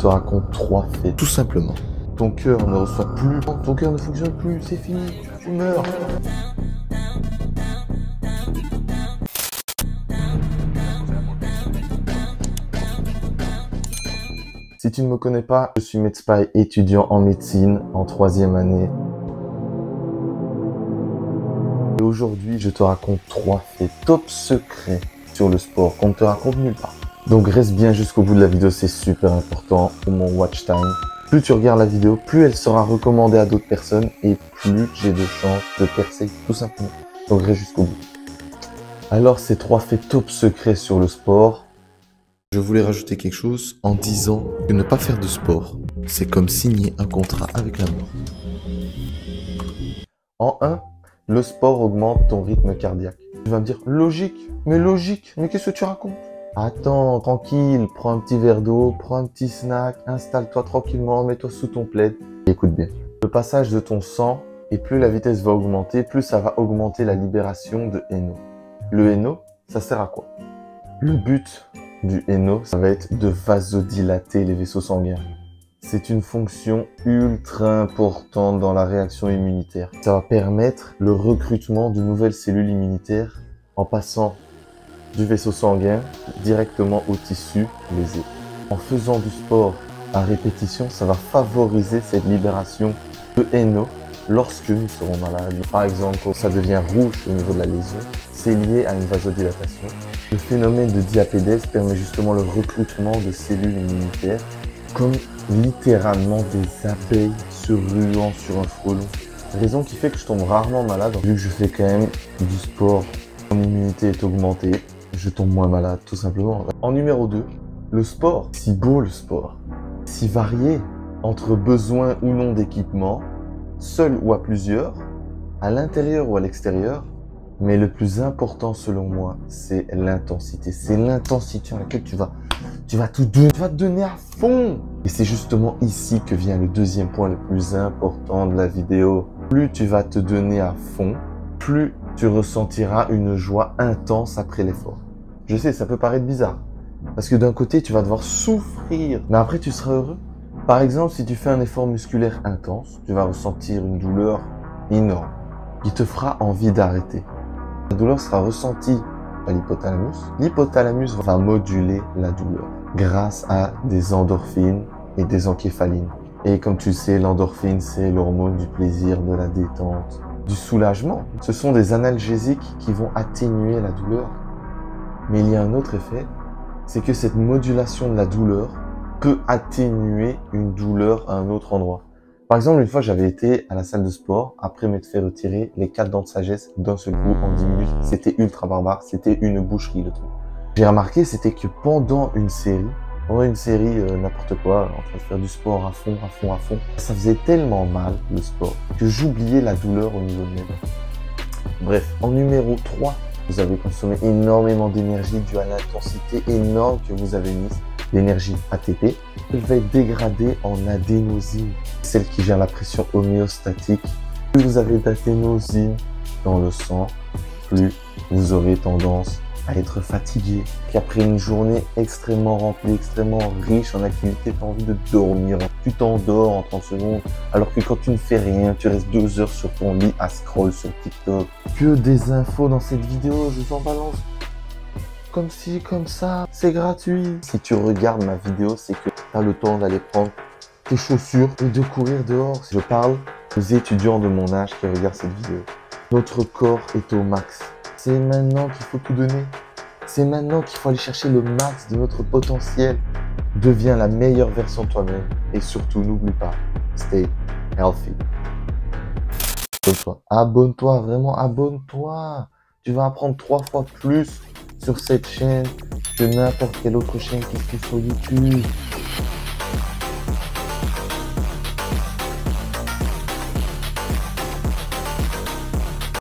te raconte 3 faits, tout simplement. Ton cœur ne reçoit plus, ton cœur ne fonctionne plus, c'est fini, tu meurs. Si tu ne me connais pas, je suis MedSpy, étudiant en médecine en 3e année. Et aujourd'hui, je te raconte 3 faits top secrets sur le sport qu'on ne te raconte nulle part. Donc reste bien jusqu'au bout de la vidéo, c'est super important pour mon watch time. Plus tu regardes la vidéo, plus elle sera recommandée à d'autres personnes et plus j'ai de chances de percer, tout simplement. Donc reste jusqu'au bout. Alors ces 3 faits top secrets sur le sport. Je voulais rajouter quelque chose en disant que ne pas faire de sport, c'est comme signer un contrat avec la mort. En 1, le sport augmente ton rythme cardiaque. Tu vas me dire, logique, mais qu'est-ce que tu racontes? Attends, tranquille, prends un petit verre d'eau, prends un petit snack, installe-toi tranquillement, mets-toi sous ton plaid. Et écoute bien, le passage de ton sang, et plus la vitesse va augmenter, plus ça va augmenter la libération de NO. Le NO, ça sert à quoi? Le but du NO, ça va être de vasodilater les vaisseaux sanguins. C'est une fonction ultra importante dans la réaction immunitaire. Ça va permettre le recrutement de nouvelles cellules immunitaires en passant du vaisseau sanguin directement au tissu lésé. En faisant du sport à répétition, ça va favoriser cette libération de NO lorsque nous serons malades. Par exemple, quand ça devient rouge au niveau de la lésion, c'est lié à une vasodilatation. Le phénomène de diapédèse permet justement le recrutement de cellules immunitaires comme littéralement des abeilles se ruant sur un frelon. Raison qui fait que je tombe rarement malade, vu que je fais quand même du sport. Mon immunité est augmentée, je tombe moins malade, tout simplement. En numéro 2, le sport. Si beau le sport, si varié entre besoin ou non d'équipement, seul ou à plusieurs, à l'intérieur ou à l'extérieur. Mais le plus important selon moi, c'est l'intensité. C'est l'intensité à laquelle tu vas tout donner. Tu vas te donner à fond. Et c'est justement ici que vient le deuxième point le plus important de la vidéo. Plus tu vas te donner à fond, plus tu ressentiras une joie intense après l'effort. Je sais, ça peut paraître bizarre. Parce que d'un côté, tu vas devoir souffrir. Mais après, tu seras heureux. Par exemple, si tu fais un effort musculaire intense, tu vas ressentir une douleur énorme qui te fera envie d'arrêter. La douleur sera ressentie à l'hypothalamus. L'hypothalamus va moduler la douleur grâce à des endorphines et des encéphalines. Et comme tu le sais, l'endorphine, c'est l'hormone du plaisir, de la détente, du soulagement. Ce sont des analgésiques qui vont atténuer la douleur. Mais il y a un autre effet, c'est que cette modulation de la douleur peut atténuer une douleur à un autre endroit. Par exemple, une fois, j'avais été à la salle de sport, après m'être fait retirer les 4 dents de sagesse d'un seul coup en 10 minutes. C'était ultra barbare, c'était une boucherie le truc. J'ai remarqué, c'était que pendant une série, n'importe quoi, en train de faire du sport à fond, ça faisait tellement mal, le sport, que j'oubliais la douleur au niveau de mes mains. Bref, en numéro 3, vous avez consommé énormément d'énergie due à l'intensité énorme que vous avez mise. L'énergie ATP, elle va être dégradée en adénosine, celle qui gère la pression homéostatique. Plus vous avez d'adénosine dans le sang, plus vous aurez tendance à être fatigué. Qu'après une journée extrêmement remplie, extrêmement riche en activité, tu as envie de dormir. Tu t'endors en 30 secondes, alors que quand tu ne fais rien, tu restes 2 heures sur ton lit à scroll sur TikTok. Que des infos dans cette vidéo, je vous en balance. Comme ci, comme ça, c'est gratuit. Si tu regardes ma vidéo, c'est que tu as le temps d'aller prendre tes chaussures et de courir dehors. Je parle aux étudiants de mon âge qui regardent cette vidéo. Notre corps est au max. C'est maintenant qu'il faut tout donner. C'est maintenant qu'il faut aller chercher le max de notre potentiel. Deviens la meilleure version de toi-même. Et surtout, n'oublie pas, stay healthy. Abonne-toi. Abonne-toi, vraiment abonne-toi. Tu vas apprendre 3 fois plus sur cette chaîne que n'importe quelle autre chaîne qui se fait sur YouTube.